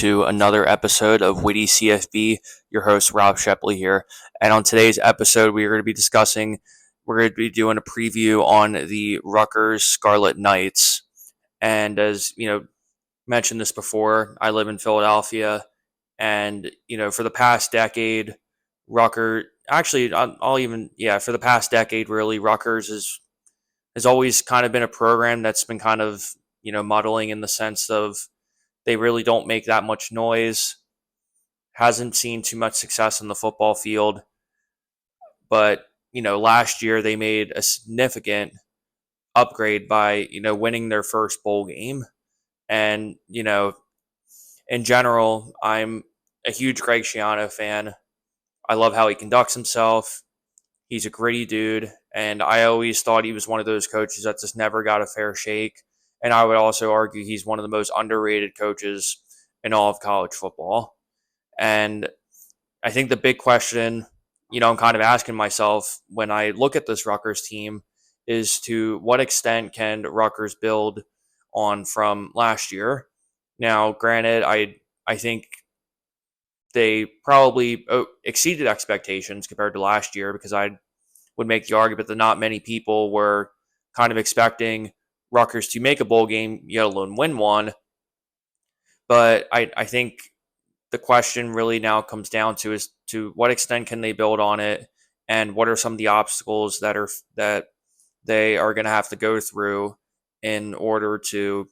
to another episode of Witty CFB. Your host, Rob Sheply here. And on today's episode, we're going to be doing a preview on the Rutgers Scarlet Knights. And as, mentioned this before, I live in Philadelphia. And, for the past decade, for the past decade, really, Rutgers has always kind of been a program that's been kind of, muddling in the sense of they really don't make that much noise. Hasn't seen too much success in the football field. But, last year they made a significant upgrade by, winning their first bowl game. And, in general, I'm a huge Greg Schiano fan. I love how he conducts himself. He's a gritty dude. And I always thought he was one of those coaches that just never got a fair shake. And I would also argue he's one of the most underrated coaches in all of college football. And I think the big question, I'm kind of asking myself when I look at this Rutgers team is to what extent can Rutgers build on from last year? Now, granted, I think they probably exceeded expectations compared to last year because I would make the argument that not many people were kind of expecting Rutgers to make a bowl game, yet alone win one. But I think the question really now comes down to is to what extent can they build on it, and what are some of the obstacles that they are going to have to go through in order to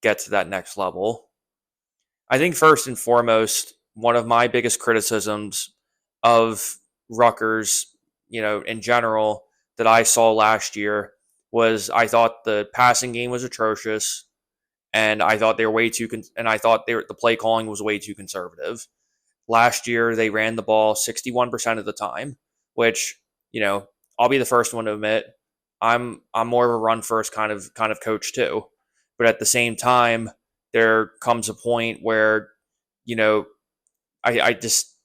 get to that next level. I think first and foremost, one of my biggest criticisms of Rutgers, in general, that I saw last year was I thought the passing game was atrocious, and I thought they were the play calling was way too conservative. Last year they ran the ball 61% of the time, which, I'll be the first one to admit I'm more of a run first kind of coach too. But at the same time, there comes a point where, I just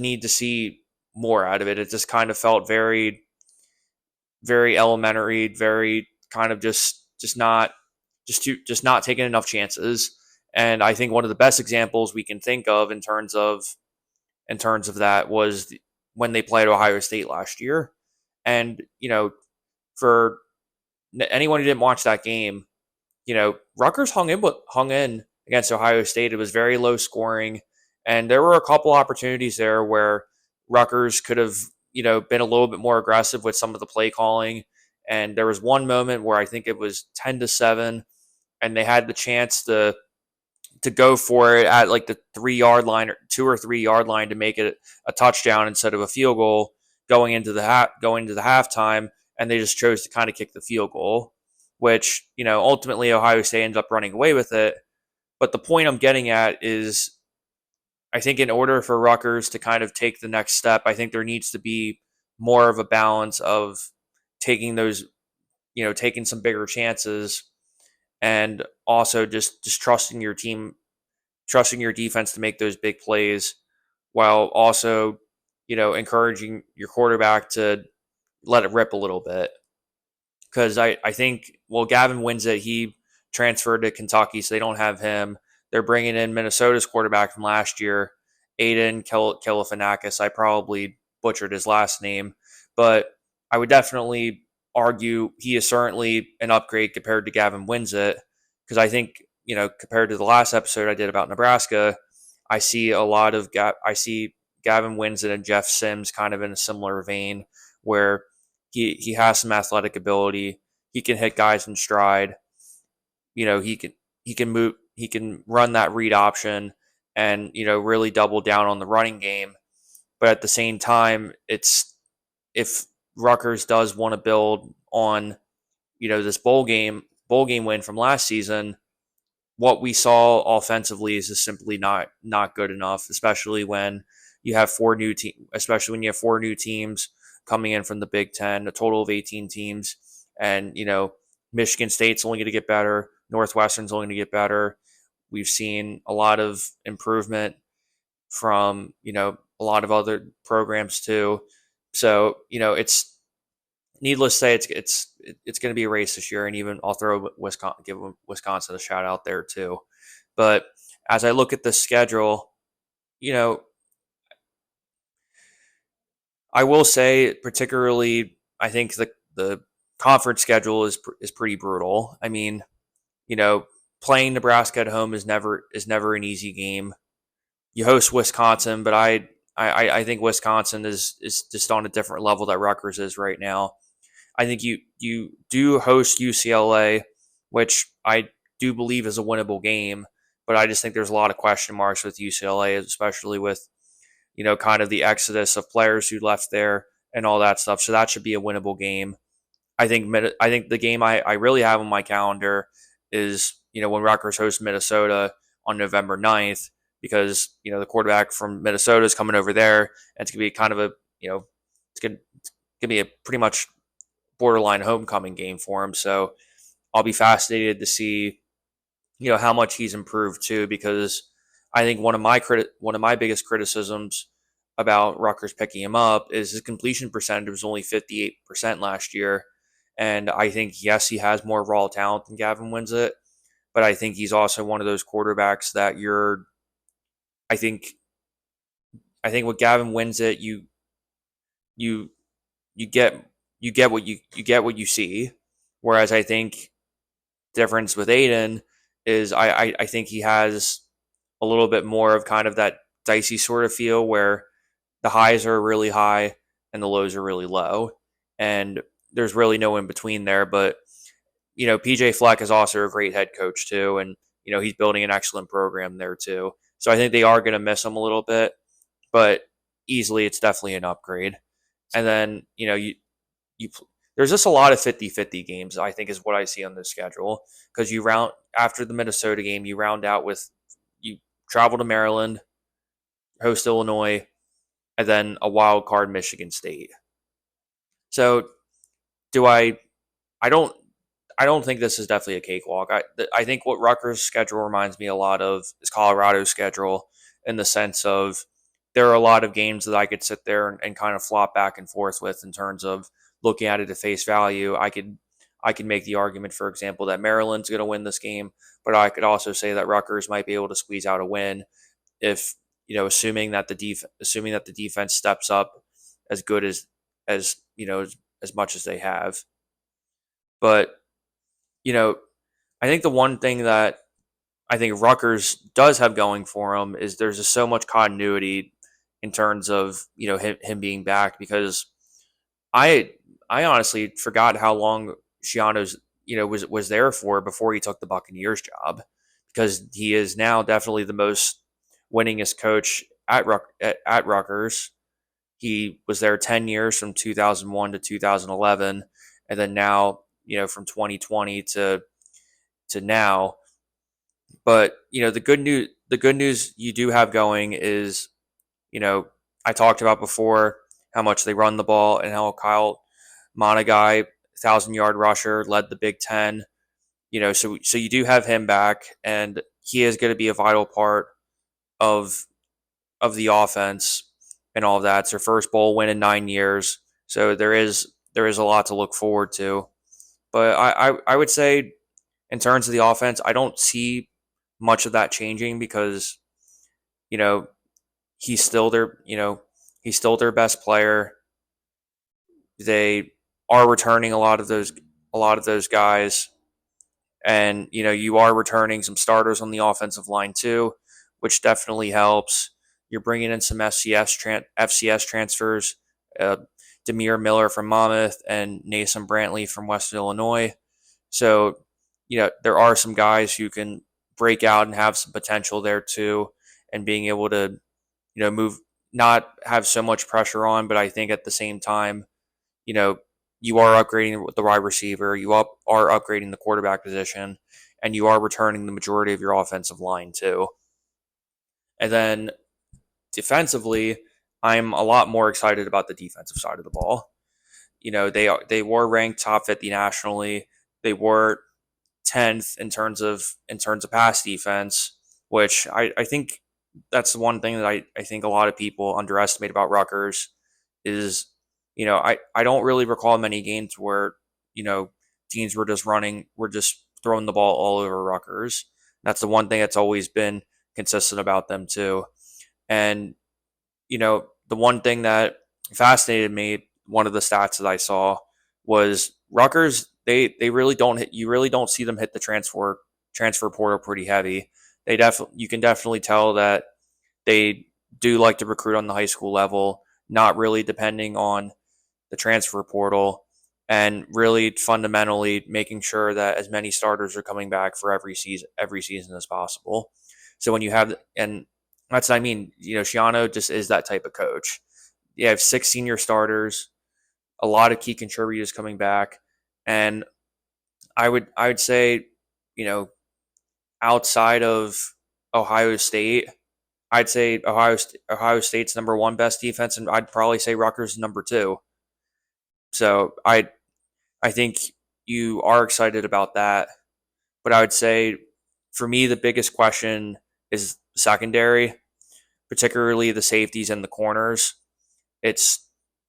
need to see more out of it. It just kind of felt very, very elementary, very kind of just not taking enough chances. And I think one of the best examples we can think of in terms of that was when they played Ohio State last year. And for anyone who didn't watch that game, Rutgers hung in against Ohio State. It was very low scoring, and there were a couple opportunities there where Rutgers could have been a little bit more aggressive with some of the play calling. And there was one moment where I think it was 10-7, and they had the chance to go for it at like the 3-yard line or 2 or 3 yard line to make it a touchdown instead of a field goal going into the halftime, and they just chose to kind of kick the field goal, which ultimately Ohio State ended up running away with it. But the point I'm getting at is, I think in order for Rutgers to kind of take the next step, I think there needs to be more of a balance of taking some bigger chances, and also just trusting your team, trusting your defense to make those big plays, while also, encouraging your quarterback to let it rip a little bit. Because I think, Gavin Winsett, he transferred to Kentucky, so they don't have him. They're bringing in Minnesota's quarterback from last year, Aiden Kalifanakis. I probably butchered his last name, but I would definitely argue he is certainly an upgrade compared to Gavin Winsett, because I think, compared to the last episode I did about Nebraska, I see Gavin Winsett and Jeff Sims kind of in a similar vein, where he has some athletic ability. He can hit guys in stride. He can move. He can run that read option and, really double down on the running game. But at the same time, if Rutgers does want to build on, this bowl game win from last season, what we saw offensively is just simply not good enough, especially when you have four new teams coming in from the Big Ten, a total of 18 teams. And, Michigan State's only going to get better. Northwestern's only going to get better. We've seen a lot of improvement from, a lot of other programs too. So, it's needless to say, it's going to be a race this year. And even I'll give Wisconsin a shout out there too. But as I look at the schedule, you know, I will say particularly, I think the conference schedule is pretty brutal. I mean, you know, playing Nebraska at home is never an easy game. You host Wisconsin, but I think Wisconsin is just on a different level that Rutgers is right now. I think you do host UCLA, which I do believe is a winnable game, but I just think there's a lot of question marks with UCLA, especially with kind of the exodus of players who left there and all that stuff. So that should be a winnable game. I think the game I really have on my calendar is when Rutgers hosts Minnesota on November 9th, because the quarterback from Minnesota is coming over there, and it's gonna be kind of a it's gonna be a pretty much borderline homecoming game for him. So I'll be fascinated to see how much he's improved too, because I think one of my biggest criticisms about Rutgers picking him up is his completion percentage was only 58% last year. And I think, yes, he has more raw talent than Gavin Winsett, but I think he's also one of those quarterbacks that I think I think with Gavin Winsett, you you get what you see. Whereas I think difference with Aiden is I think he has a little bit more of kind of that dicey sort of feel where the highs are really high and the lows are really low. And there's really no in between there. But, PJ Fleck is also a great head coach too. And, he's building an excellent program there too. So I think they are going to miss him a little bit, but easily it's definitely an upgrade. And then, you there's just a lot of 50-50 games, I think, is what I see on the schedule, because you round after the Minnesota game, you round out with you travel to Maryland, host Illinois, and then a wild card Michigan State. So do I don't I don't think this is definitely a cakewalk. I think what Rutgers' schedule reminds me a lot of is Colorado's schedule, in the sense of there are a lot of games that I could sit there and kind of flop back and forth with in terms of looking at it at face value. I could make the argument, for example, that Maryland's going to win this game, but I could also say that Rutgers might be able to squeeze out a win if assuming that the defense steps up as good as much as they have. But you know, I think the one thing that I think Rutgers does have going for him is there's just so much continuity in terms of him being back, because I I honestly forgot how long Schiano's was there for before he took the Buccaneers job, because he is now definitely the most winningest coach at Rutgers. He was there 10 years, from 2001 to 2011, and then now from 2020 to now. But the good news you do have going is, I talked about before how much they run the ball and how Kyle Monagai, 1,000-yard rusher, led the Big Ten. So you do have him back, and he is going to be a vital part of the offense and all of that. It's their first bowl win in 9 years, so there is a lot to look forward to. But I would say, in terms of the offense, I don't see much of that changing, because you know he's still their best player. They are returning a lot of those guys, and you are returning some starters on the offensive line too, which definitely helps. You're bringing in some FCS transfers, uh, Demir Miller from Monmouth and Nason Brantley from Western Illinois. So there are some guys who can break out and have some potential there too, and being able to move, not have so much pressure on, but I think at the same time, you know, you are upgrading the wide receiver, are upgrading the quarterback position, and you are returning the majority of your offensive line too. And then defensively, I'm a lot more excited about the defensive side of the ball. They were ranked top 50 nationally. They were 10th in terms of pass defense, which I think that's the one thing that I think a lot of people underestimate about Rutgers is, I don't really recall many games where, teams were just throwing the ball all over Rutgers. That's the one thing that's always been consistent about them too. And the one thing that fascinated me, one of the stats that I saw was Rutgers. They really don't hit. You really don't see them hit the transfer portal pretty heavy. You can definitely tell that they do like to recruit on the high school level, not really depending on the transfer portal, and really fundamentally making sure that as many starters are coming back for every season as possible. So when you have, and that's what I mean, Schiano just is that type of coach. You have 6 senior starters, a lot of key contributors coming back, and I would say, you know, outside of Ohio State, I'd say Ohio State's number one best defense, and I'd probably say Rutgers number two. So I think you are excited about that, but I would say for me the biggest question is secondary, particularly the safeties and the corners. It's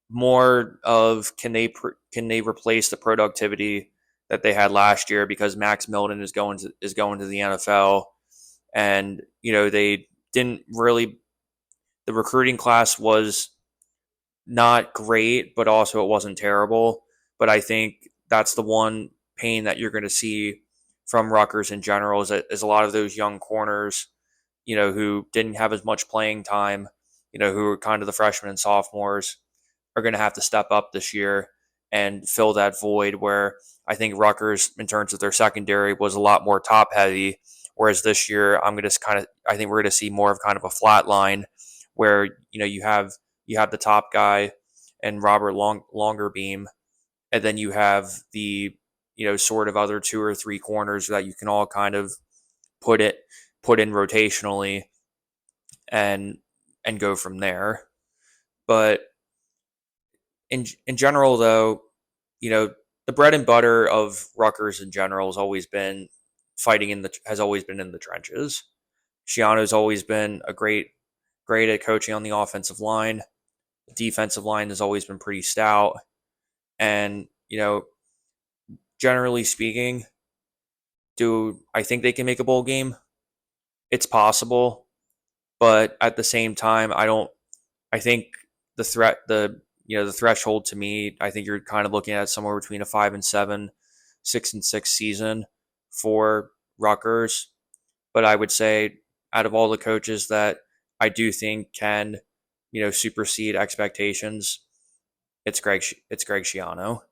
more of can they replace the productivity that they had last year, because Max Milton is going to the NFL, and they didn't really, the recruiting class was not great, but also it wasn't terrible. But I think that's the one pain that you're going to see from Rutgers in general, is a lot of those young corners, who didn't have as much playing time, who were kind of the freshmen and sophomores, are going to have to step up this year and fill that void, where I think Rutgers, in terms of their secondary, was a lot more top heavy. Whereas this year, I think we're going to see more of kind of a flat line, where you have the top guy and Robert Longerbeam, and then you have the sort of other two or three corners that you can all kind of put in rotationally, and go from there. But in general, though, you know, the bread and butter of Rutgers in general has always been in the trenches. Schiano's always been great at coaching on the offensive line. The defensive line has always been pretty stout, and generally speaking, do I think they can make a bowl game? It's possible, but at the same time, I don't. I think the threshold to me, I think you're kind of looking at somewhere between a 5-7, 6-6 season for Rutgers. But I would say, out of all the coaches that I do think can, supersede expectations, it's Greg Schiano.